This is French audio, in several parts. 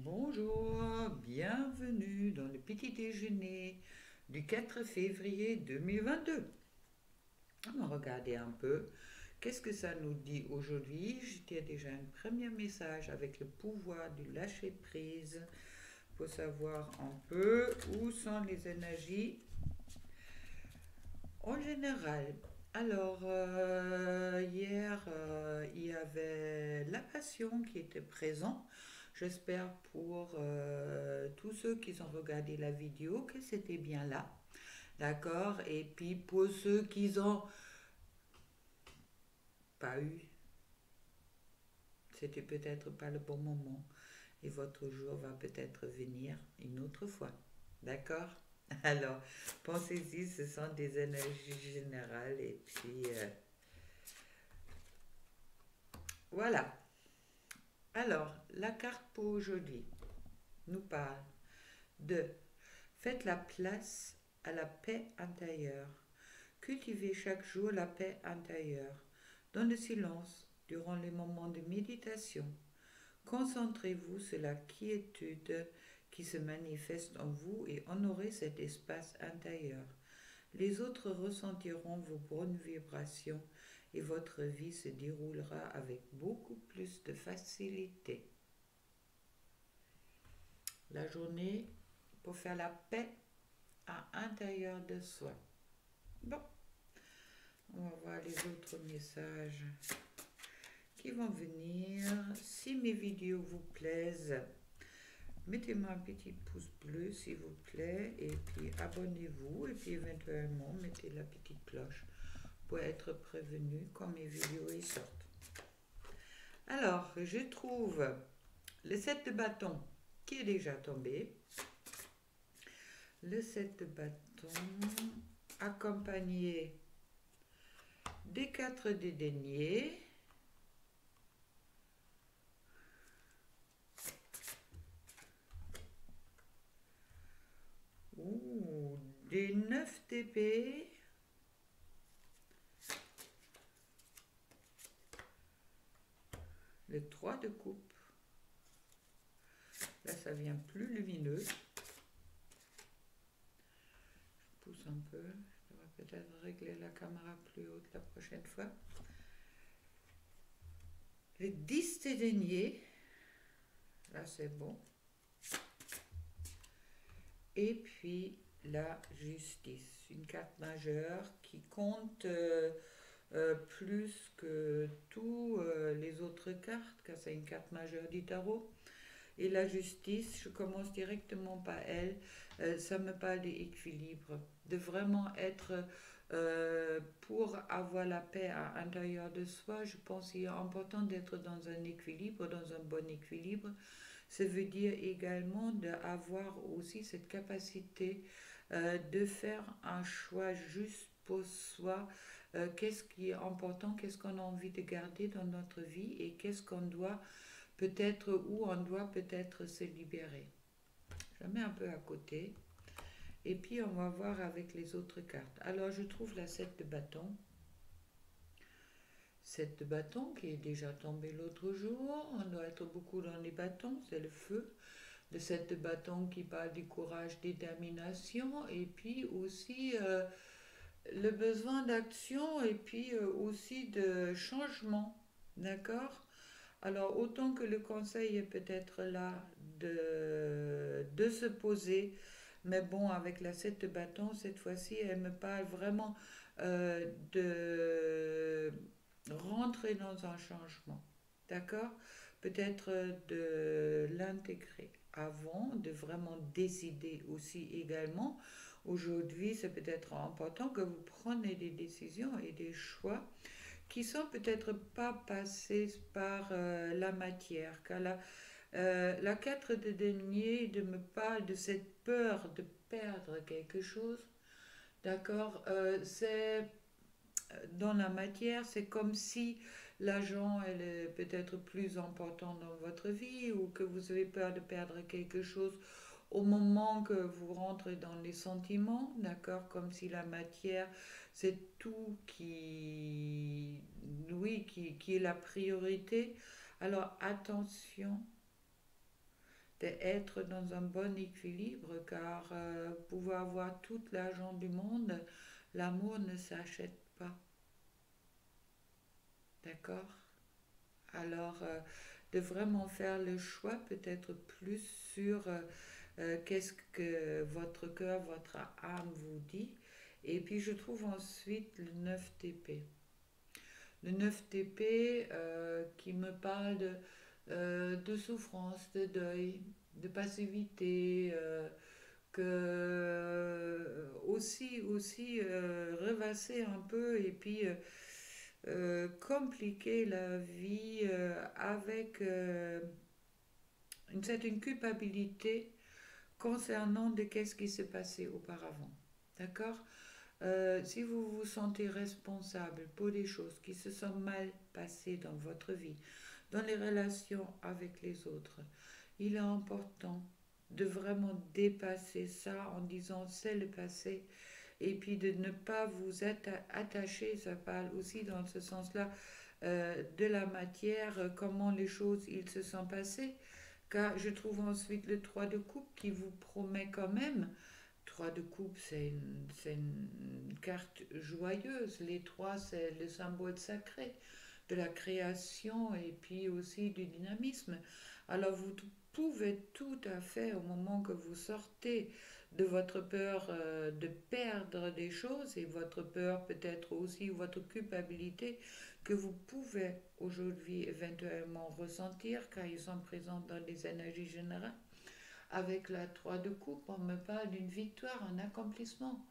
Bonjour, bienvenue dans le petit déjeuner du 4 février 2022. On va regarder un peu qu'est-ce que ça nous dit aujourd'hui. J'étais déjà un premier message avec le pouvoir du lâcher prise pour savoir un peu où sont les énergies en général. Alors, hier, il y avait la passion qui était présente. J'espère pour tous ceux qui ont regardé la vidéo que c'était bien là. D'accord? Et puis pour ceux qui n'ont pas eu, c'était peut-être pas le bon moment. Et votre jour va peut-être venir une autre fois. D'accord? Alors, pensez-y, ce sont des énergies générales. Et puis, voilà. Alors, la carte pour aujourd'hui nous parle de faites la place à la paix intérieure. Cultivez chaque jour la paix intérieure. Dans le silence, durant les moments de méditation, concentrez-vous sur la quiétude qui se manifeste en vous et honorez cet espace intérieur. Les autres ressentiront vos bonnes vibrations et votre vie se déroulera avec beaucoup plus de facilité. La journée pour faire la paix à l'intérieur de soi. Bon, on va voir les autres messages qui vont venir. Si mes vidéos vous plaisent, mettez-moi un petit pouce bleu s'il vous plaît et puis abonnez-vous et puis éventuellement mettez la petite cloche pour être prévenu quand mes vidéos y sortent. Alors, je trouve le 7 de bâton qui est déjà tombé. Le 7 de bâton accompagné des 4 de denier. Ouh, des 9 d'épée. Le 3 de coupe. Là, ça vient plus lumineux. Je pousse un peu. Je devrais peut-être régler la caméra plus haute la prochaine fois. Le 10 de denier. Là, c'est bon. Et puis, la justice. Une carte majeure qui compte plus que tous les autres cartes, car c'est une carte majeure du tarot. Et la justice, je commence directement par elle. Ça me parle d'équilibre, de vraiment être pour avoir la paix à l'intérieur de soi. Je pense qu'il est important d'être dans un équilibre, dans un bon équilibre. Ça veut dire également d'avoir aussi cette capacité de faire un choix juste pour soi. Qu'est-ce qui est important, qu'est-ce qu'on a envie de garder dans notre vie et qu'est-ce qu'on doit peut-être, où on doit peut-être se libérer. Je la mets un peu à côté. Et puis on va voir avec les autres cartes. Alors je trouve la 7 de bâton. 7 de bâton qui est déjà tombé l'autre jour. On doit être beaucoup dans les bâtons, c'est le feu. Le 7 de bâton qui parle du courage, détermination. Et puis aussi le besoin d'action et puis aussi de changement. D'accord? Alors, autant que le conseil est peut-être là de se poser, mais bon, avec la 7 de bâton, cette fois-ci, elle me parle vraiment de rentrer dans un changement. D'accord? Peut-être de l'intégrer avant, de vraiment décider aussi également. Aujourd'hui, c'est peut-être important que vous preniez des décisions et des choix qui sont peut-être pas passés par la matière. Car la 4 de denier de me parle de cette peur de perdre quelque chose. D'accord. C'est dans la matière, c'est comme si l'argent elle est peut-être plus important dans votre vie ou que vous avez peur de perdre quelque chose au moment que vous rentrez dans les sentiments, d'accord, comme si la matière, c'est tout qui, oui, qui est la priorité. Alors attention, d'être dans un bon équilibre, car vous pouvez avoir tout l'argent du monde, l'amour ne s'achète pas, d'accord? Alors, de vraiment faire le choix peut-être plus sur qu'est-ce que votre cœur, votre âme vous dit. Et puis je trouve ensuite le 9 TP. Le 9 TP qui me parle de souffrance, de deuil, de passivité, que aussi rêvasser un peu et puis compliquer la vie avec une certaine culpabilité concernant de qu'est-ce qui s'est passé auparavant. D'accord? Si vous vous sentez responsable pour des choses qui se sont mal passées dans votre vie, dans les relations avec les autres, il est important de vraiment dépasser ça en disant c'est le passé et puis de ne pas vous attacher, ça parle aussi dans ce sens-là, de la matière, comment les choses ils se sont passées, car je trouve ensuite le 3 de coupe qui vous promet quand même. 3 de coupe, c'est une carte joyeuse. Les 3, c'est le symbole sacré de la création et puis aussi du dynamisme. Alors vous pouvez tout à fait, au moment que vous sortez de votre peur de perdre des choses et votre peur peut-être aussi votre culpabilité que vous pouvez aujourd'hui éventuellement ressentir car ils sont présents dans les énergies générales. Avec la 3 de coupe, on me parle d'une victoire, un accomplissement,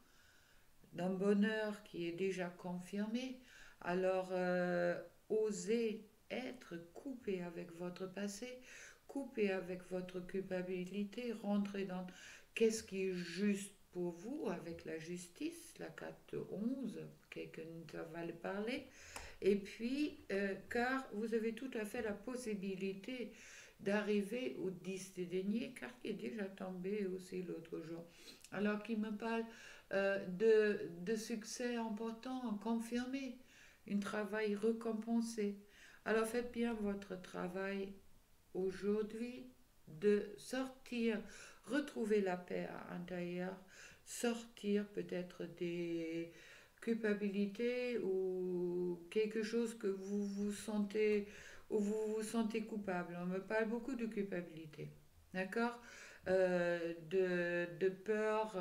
d'un bonheur qui est déjà confirmé. Alors, osez être coupé avec votre passé, coupé avec votre culpabilité, rentrer dans qu'est-ce qui est juste pour vous avec la justice, la carte 11, quelqu'un va le parler. Et puis, car vous avez tout à fait la possibilité d'arriver au 10 de denier, car qui est déjà tombé aussi l'autre jour. Alors qu'il me parle de succès important, confirmé, un travail récompensé. Alors faites bien votre travail aujourd'hui de sortir, retrouver la paix à l'intérieur, sortir peut-être des culpabilités ou quelque chose que vous vous sentez ou vous vous sentez coupable. On me parle beaucoup de culpabilité, d'accord? De peur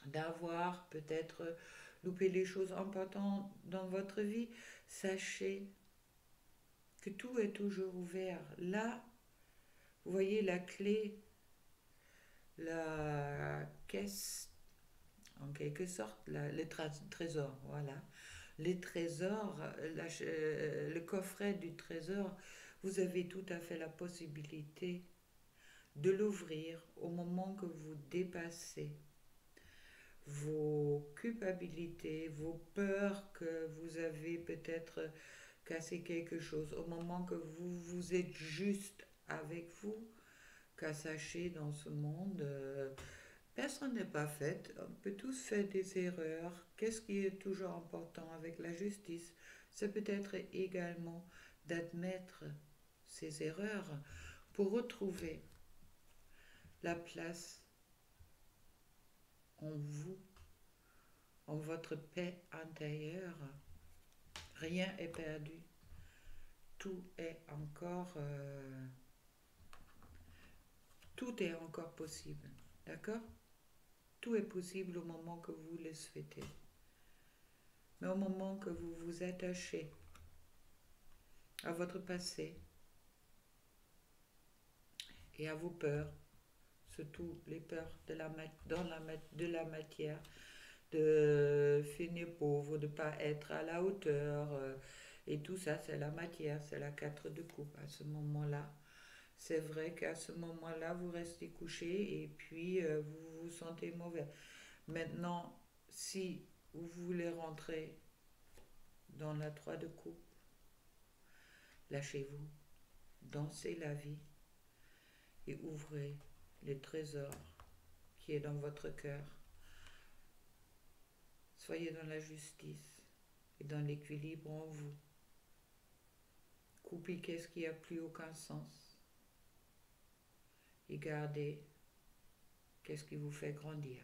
d'avoir peut-être loupé les choses importantes dans votre vie. Sachez que tout est toujours ouvert. Là, vous voyez la clé, la caisse, en quelque sorte, le trésor, voilà. Les trésors, le coffret du trésor, vous avez tout à fait la possibilité de l'ouvrir au moment que vous dépassez vos culpabilités, vos peurs que vous avez peut-être cassé quelque chose, au moment que vous êtes juste avec vous, car sachez dans ce monde, personne n'est pas fait, on peut tous faire des erreurs. Qu'est-ce qui est toujours important avec la justice? C'est peut-être également d'admettre ces erreurs pour retrouver la place en vous, en votre paix intérieure. Rien est perdu. Tout est encore, tout est encore possible. D'accord? Tout est possible au moment que vous le souhaitez. Mais au moment que vous vous attachez à votre passé et à vos peurs, surtout les peurs de la matière, de finir pauvre, de ne pas être à la hauteur, et tout ça, c'est la matière, c'est la 4 de coupe à ce moment-là. C'est vrai qu'à ce moment-là, vous restez couché et puis vous vous sentez mauvais. Maintenant, si vous voulez rentrer dans la 3 de coupe, lâchez-vous, dansez la vie et ouvrez le trésor qui est dans votre cœur. Soyez dans la justice et dans l'équilibre en vous. Coupez qu'est-ce qui n'a plus aucun sens. et gardez qu'est-ce qui vous fait grandir.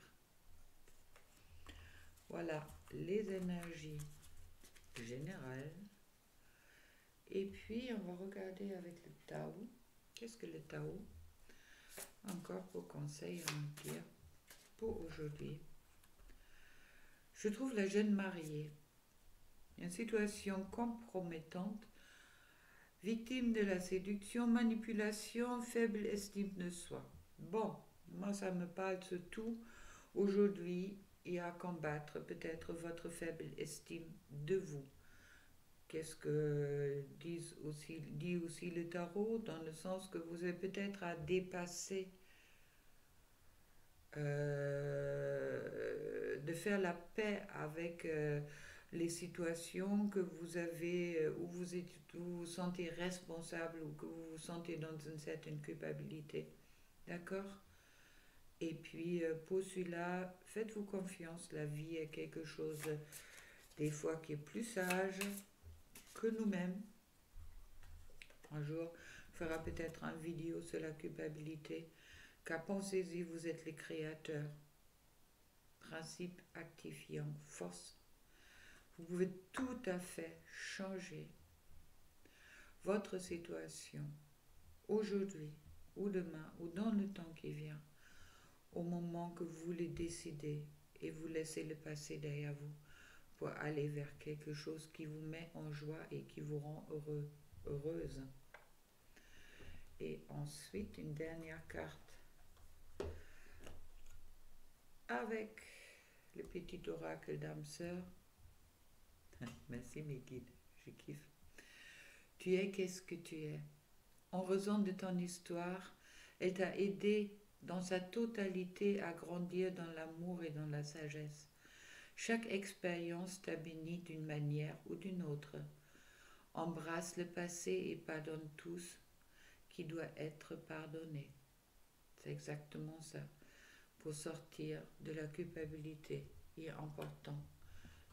Voilà les énergies générales. Et puis, on va regarder avec le Tao. Qu'est-ce que le Tao? Encore pour conseil à nous dire pour aujourd'hui. Je trouve la jeune mariée, une situation compromettante, victime de la séduction, manipulation, faible estime de soi. Bon, moi ça me parle surtout aujourd'hui et à combattre peut-être votre faible estime de vous. Qu'est-ce que dit aussi le tarot, dans le sens que vous avez peut-être à dépasser, de faire la paix avec les situations que vous avez, où vous vous sentez responsable ou que vous vous sentez dans une certaine culpabilité. D'accord? Et puis, pour celui-là, faites-vous confiance. La vie est quelque chose, des fois, qui est plus sage que nous-mêmes. Un jour, on fera peut-être une vidéo sur la culpabilité. Car pensez-y, vous êtes les créateurs. Principe actifiant, force. Vous pouvez tout à fait changer votre situation aujourd'hui ou demain ou dans le temps qui vient, au moment que vous voulez décider et vous laissez le passé derrière vous pour aller vers quelque chose qui vous met en joie et qui vous rend heureux, heureuse. Et ensuite, une dernière carte avec le petit oracle d'âme sœur. Merci mes guides, je kiffe. Tu es qu'est-ce que tu es. En raison de ton histoire, elle t'a aidé dans sa totalité à grandir dans l'amour et dans la sagesse. Chaque expérience t'a béni d'une manière ou d'une autre. Embrasse le passé et pardonne tous qui doit être pardonné. C'est exactement ça. Pour sortir de la culpabilité, il est important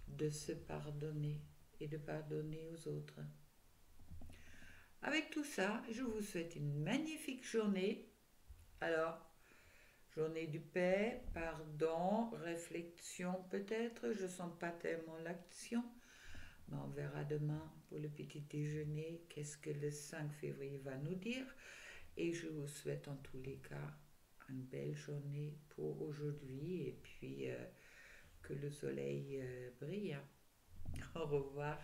de se pardonner et de pardonner aux autres. Avec tout ça, je vous souhaite une magnifique journée. Alors, journée du paix, pardon, réflexion peut-être. Je ne sens pas tellement l'action. Mais on verra demain pour le petit déjeuner qu'est-ce que le 5 février va nous dire. Et je vous souhaite en tous les cas une belle journée pour aujourd'hui. Et puis que le soleil brille. Au revoir.